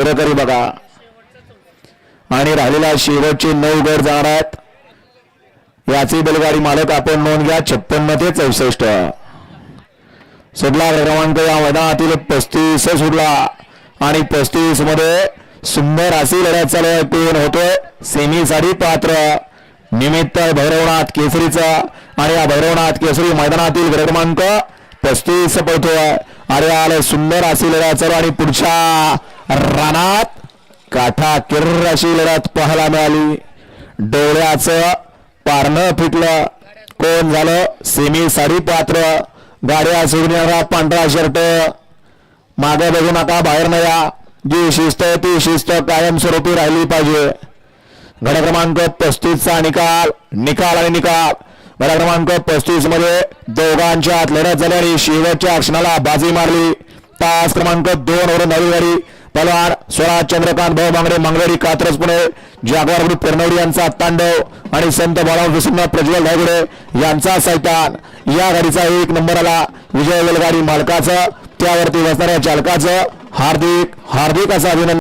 करी बघा आणि राहिलेला शेवटचे 9 गट जाणार आहेत. याची बैलगाडी मालक आपण नोंद घ्या 56 ते 64. सुटला क्रमांक या मैदानातील 35 सुटला आणि 35 मध्ये सुंदर अशी लढत चालू आहे. कोण होतोय सेमी साठी पात्र निमित्त भैरवनाथ केसरीचा आणि या भैरवनाथ केसरी मैदानातील क्रमांक 35 पळतोय. अरे आले सुंदर अशी लढत चालू आणि पुढच्या रानात काठा किर्र अशी लढत पाहायला मिळाली. डोळ्याचं पारणं फिटलं. कोण झालं सेमी साठी पात्र. गाड्या सोडून येणारा पांढरा शर्ट मागे बघू नका बाहेर न या. जी शिस्त ती शिस्त कायमस्वरूपी राहिली पाहिजे. गट क्रमांक 35 चा निकाल आणि निकाल. गट क्रमांक 35 मध्ये दोघांच्या लढत झाली आणि शेवटच्या क्षणाला बाजी मारली. तास क्रमांक 2 वरून नवी गाडी पलवान स्वराज चंद्रकांत भाऊ बांगडे मंगळवाडी कात्रज पुणे जागवार ग्रुप पेरनवडी यांचा तांडव आणि संत बाळाराम प्रसन्न प्रज्वल धायगुडे यांचा सैतान. या गाडीचा 1 नंबर आला. विजय बैलगाडी मालकाचं त्यावरती बसणाऱ्या चालकाचं हार्दिक हार्दिक असं अभिनंदन.